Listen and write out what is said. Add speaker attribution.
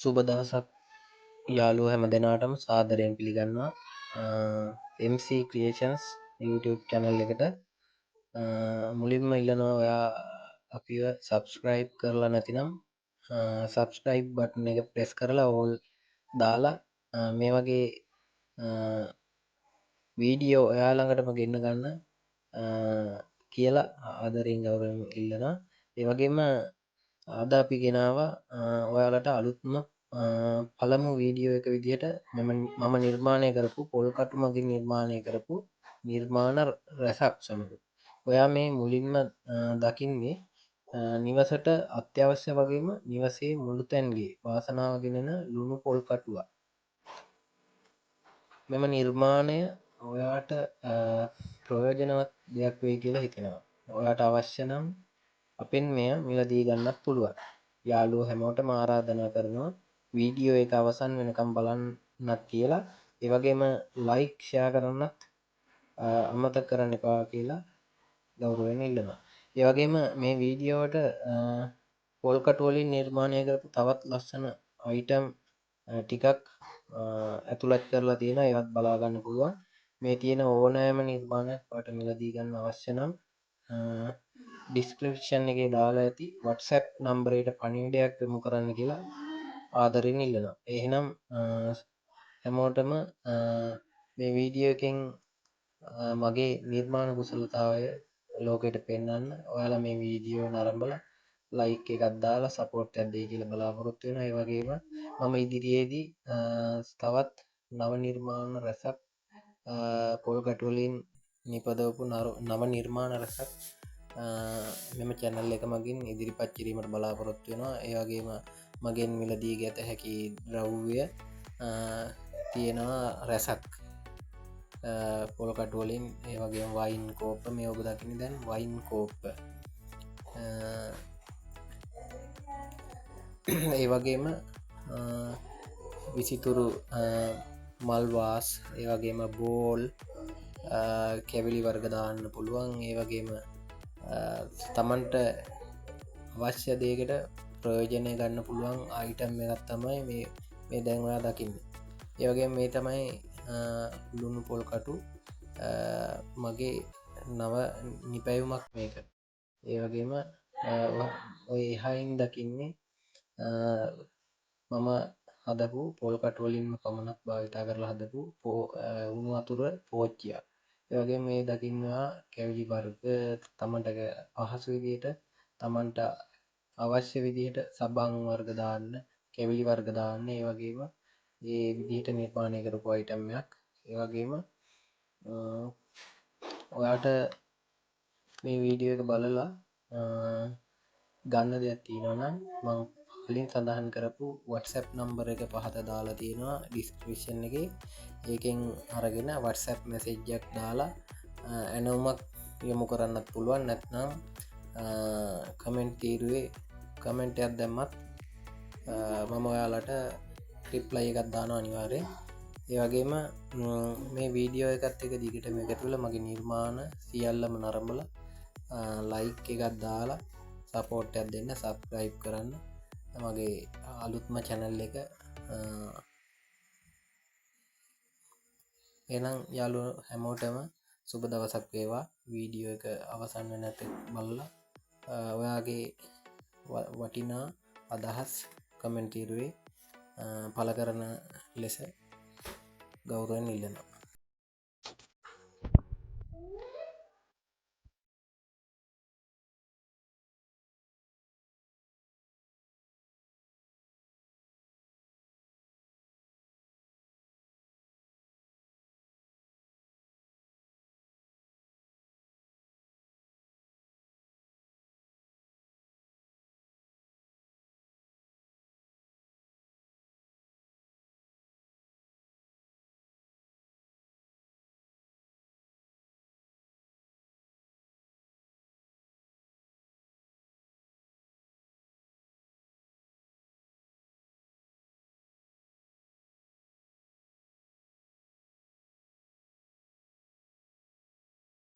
Speaker 1: සුබ දවසක් යාළුවෝ හැම දෙනාටම සාදරයෙන් පිළිගන්නවා MC Creations YouTube channel එකට. මුලින්ම ඉල්ලනවා ඔයා අපිව subscribe කරලා නැතිනම් subscribe button එක press කරලා all දාලා මේ වගේ වීඩියෝ ඔයා ළඟටම ගෙන්න ගන්න කියලා ආදරයෙන් ගෞරවයෙන් ඉල්ලනවා. ඒ වගේම අද අපි ගෙනාවා ඔයාලට අලුත්ම පළමු වීඩියෝ එක විදිහට මම නිර්මාණය කරපු පොල්කටු මගින් නිර්මාණය කරපු නිර්මාණ රැසක් සමඟ. ඔයා මේ මුලින්ම දකින්නේ නිවසට අත්‍යවශ්‍ය වගේම නිවසේ මුළු තැන්ගේ වාසනාව ගෙනෙන ලුණු පොල්කටුවක්. මෙම නිර්මාණය ඔයාට ප්‍රයෝජනවත් දෙයක් වෙයි කියලා හිතෙනවා. ඔයාට අවශ්‍ය නම් අපෙන් මෙය මිලදී ගන්නත් පුළුවන්. යාළුවෝ හැමෝටම ආරාධනා කරනවා වීඩියෝ එක අවසන් වෙනකම් බලන්නත් කියලා. ඒ වගේම ලයික් ෂෙයා කරන්නත් අමතක කරන්න එපා කියලා ගෞරවයෙන් ඉල්ලනවා. ඒ වගේම මේ වීඩියෝවට පොල් කටු වලින් නිර්මාණය කරපු තවත් ලස්සන අයිටම් ටිකක් ඇතුළත් කරලා තියෙනවා. ඒවත් බලා ගන්න පුළුවන්. මේ තියෙන ඕනෑම නිර්මාණයක් ඔයාලට මිලදී ගන්න අවශ්‍ය නම් ඩිස්ක්‍රිප්ෂන් එකේ දාලා ඇති WhatsApp නම්බරයට පණිවිඩයක් යොමු කරන්න කියලා ආදරෙන් ඉල්ලනවා. එහෙනම් හැමෝටම මේ වීඩියෝ එකෙන් මගේ නිර්මාණ කුසලතාවය ලෝකෙට පෙන්වන්න ඔයාලා මේ වීඩියෝ නරඹලා ලයික් එකක් දාලා සපෝට් එකක් දෙයි කියලා බලාපොරොත්තු වෙනවා. ඒ වගේම මම ඉදිරියේදී තවත් නව නිර්මාණ රැසක් පොල් කටු වලින් නිපදවපු නව නිර්මාණ රැසක් මෙම channel එක මගින් ඉදිරිපත් කිරීමට බලාපොරොත්තු වෙනවා. ඒ වගේම මගෙන් මිලදී ගත හැකි ද්‍රව්‍ය තියෙනවා රැසක් පොල් කටු වලින්. ඒ වගේම වයින් කෝප්ප මේ ඔබ දකින්නේ දැන් වයින් කෝප්ප. ඒ වගේම විසිතුරු මල් වාස්, ඒ වගේම බෝල්, කැවිලි වර්ග දාන්න පුළුවන්. ඒ වගේම තමන්ට අවශ්‍ය දේකට ප්‍රයෝජනය ගන්න පුළුවන් අයිටම් එකක් තමයි මේ දැන් ඔයා දකින්නේ. ඒ වගේම මේ තමයි ලුණු පොල් කටු මගේ නව නිපැයුමක් මේක. ඒ වගේම ඔය එහයින් දකින්නේ මම හදපු පොල් කටු වලින්ම පමණක් භාවිතා කරලා හදපු උණු වතුර පෝච්චියක්. ඒ වගේම මේ දකින්නවා කැවිලි වර්ග තමන්ට පහසු විදිහට තමන්ට අවශ්‍ය විදිහට සබන් වර්ග දාන්න, කැවිලි වර්ග දාන්න. ඒ වගේම මේ විදිහට නිර්මාණය කරපු අයිටම් එකක්. ඒ වගේම ඔයාට මේ වීඩියෝ එක බලලා ගන්න දෙයක් තියෙනවා නම් මම කලින් සඳහන් කරපු WhatsApp නම්බර එක පහත දාලා තියෙනවා ඩිස්ක්‍රිප්ෂන් එකේ. ඒකෙන් අරගෙන WhatsApp මැසේජ් එකක් දාලා ඇනවුමක් යොමු කරන්නත් පුළුවන්. නැත්නම් කමෙන්ට් තීරුවේ කමෙන්ට් එකක් දැම්මත් මම ඔයාලට රිප්ලයි එකක් දානවා අනිවාර්යෙන්. ඒ වගේම මේ වීඩියෝ එකත් එක දිගටම එකතු වෙලා මගේ නිර්මාණ සියල්ලම නරඹලා ලයික් එකක් දාලා සපෝට් එකක් දෙන්න, සබ්ස්ක්‍රයිබ් කරන්න මගේ අලුත්ම channel එක. එහෙනම් යාළුවෝ හැමෝටම සුබ දවසක් වේවා. වීඩියෝ එක අවසන් වෙනතෙක් බලලා ඔයාගේ වටිනා අදහස් කමෙන්ට් තීරුවේ පළ කරන ලෙස ගෞරවයෙන් ඉල්ලනවා.